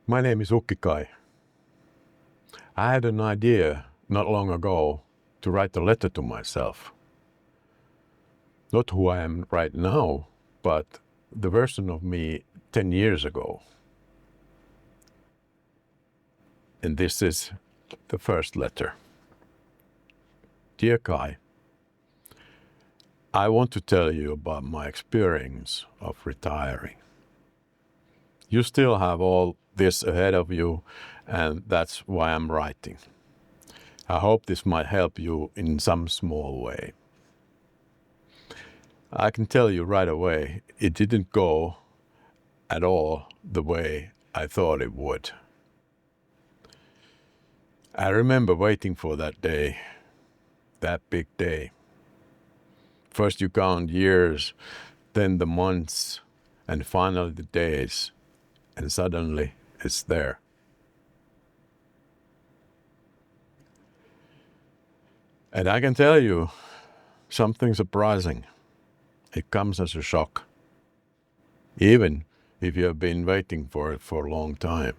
My name is Kai. I had an idea not long ago to write a letter to myself. Not who I am right now, but the version of me 10 years ago. And this is the first letter. Dear Kai, I want to tell you about my experience of retiring. You still have all this ahead of you, and that's why I'm writing. I hope this might help you in some small way. I can tell you right away, it didn't go at all the way I thought it would. I remember waiting for that day, that big day. First you count years, then the months, and finally the days, and suddenly it's there. And I can tell you something surprising. It comes as a shock, even if you have been waiting for it for a long time.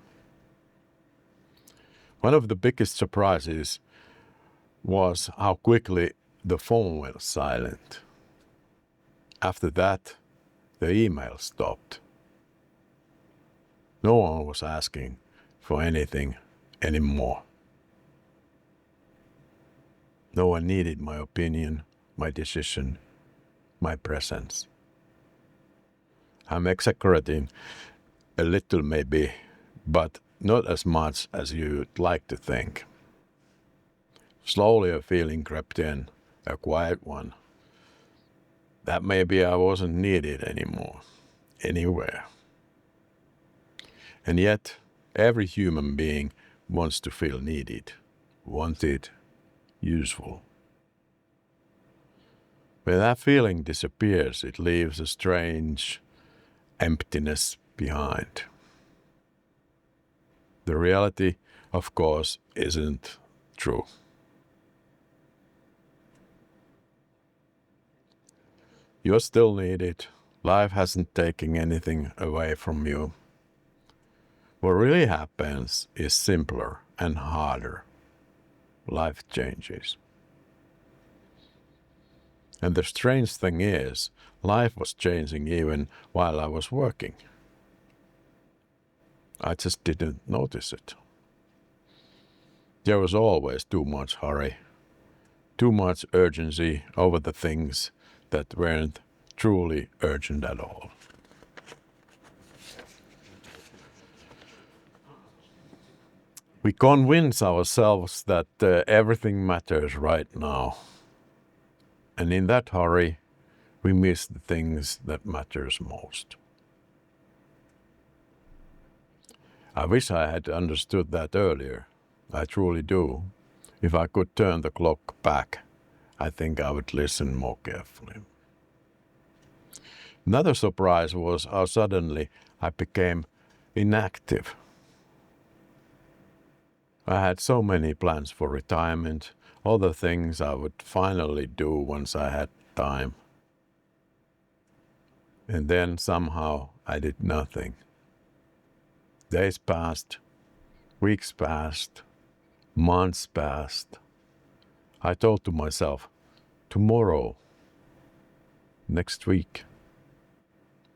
One of the biggest surprises was how quickly the phone went silent. After that, the email stopped. No one was asking for anything anymore. No one needed my opinion, my decision, my presence. I'm exaggerating a little maybe, but not as much as you'd like to think. Slowly a feeling crept in, a quiet one, that maybe I wasn't needed anymore, anywhere. And yet, every human being wants to feel needed, wanted, useful. When that feeling disappears, it leaves a strange emptiness behind. The reality, of course, isn't true. You're still needed. Life hasn't taken anything away from you. What really happens is simpler and harder. Life changes. And the strange thing is, life was changing even while I was working. I just didn't notice it. There was always too much hurry, too much urgency over the things that weren't truly urgent at all. We convince ourselves that everything matters right now. And in that hurry, we miss the things that matters most. I wish I had understood that earlier. I truly do. If I could turn the clock back, I think I would listen more carefully. Another surprise was how suddenly I became inactive. I had so many plans for retirement, all the things I would finally do once I had time. And then somehow I did nothing. Days passed, weeks passed, months passed. I told to myself, tomorrow, next week,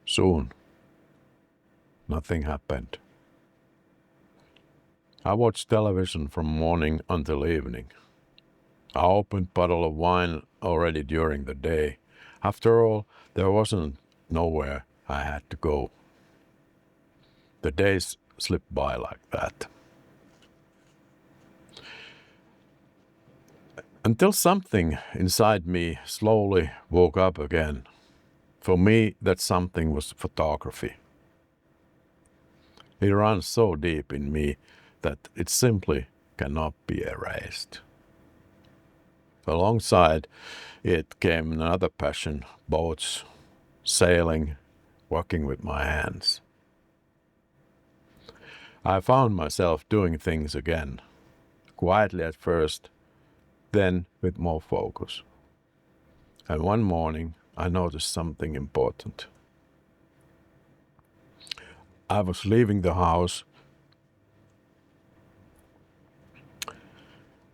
soon. Nothing happened. I watched television from morning until evening. I opened a bottle of wine already during the day. After all, there wasn't nowhere I had to go. The days slipped by like that. Until something inside me slowly woke up again. For me, that something was photography. It runs so deep in me that it simply cannot be erased. Alongside it came another passion, boats, sailing, working with my hands. I found myself doing things again, quietly at first, then with more focus. And one morning, I noticed something important. I was leaving the house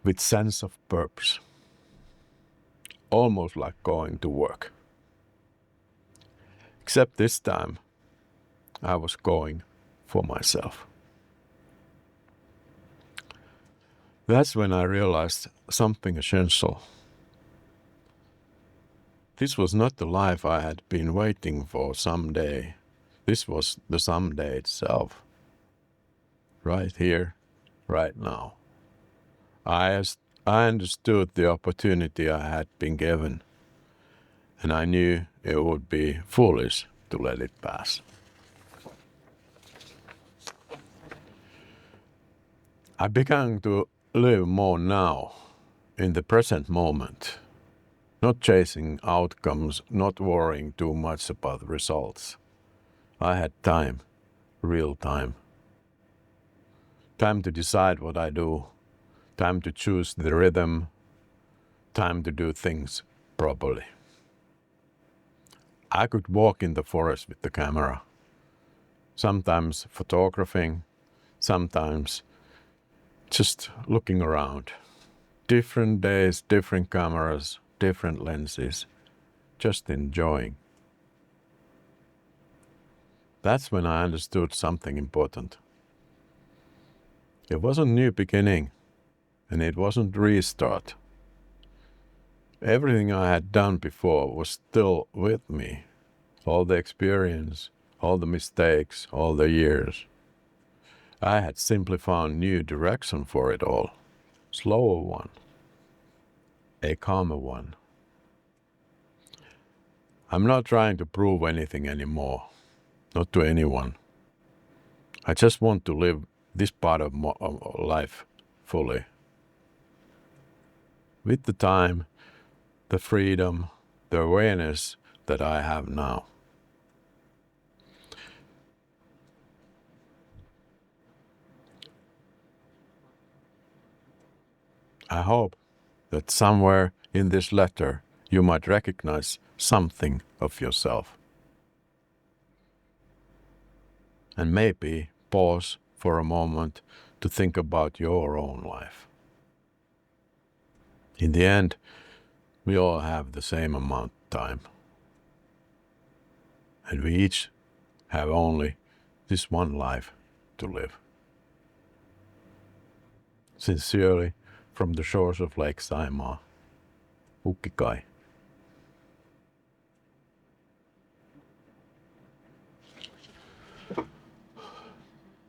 with sense of purpose, almost like going to work. Except this time, I was going for myself. That's when I realized something essential. This was not the life I had been waiting for someday. This was the someday itself. Right here, right now. I understood the opportunity I had been given, and I knew it would be foolish to let it pass. I began to live more now, in the present moment, not chasing outcomes, not worrying too much about results. I had time, real time. Time to decide what I do, time to choose the rhythm, time to do things properly. I could walk in the forest with the camera, sometimes photographing, sometimes just looking around. Different days, different cameras, different lenses, just enjoying. That's when I understood something important. It wasn't new beginning, and it wasn't restart. Everything I had done before was still with me. All the experience, all the mistakes, all the years. I had simply found new direction for it all. Slower one. A calmer one. I'm not trying to prove anything anymore. Not to anyone. I just want to live this part of life fully. With the time, the freedom, the awareness that I have now. I hope that somewhere in this letter you might recognize something of yourself. And maybe pause for a moment to think about your own life. In the end, we all have the same amount of time. And we each have only this one life to live. Sincerely, from the shores of Lake Saimaa, Ukkikai.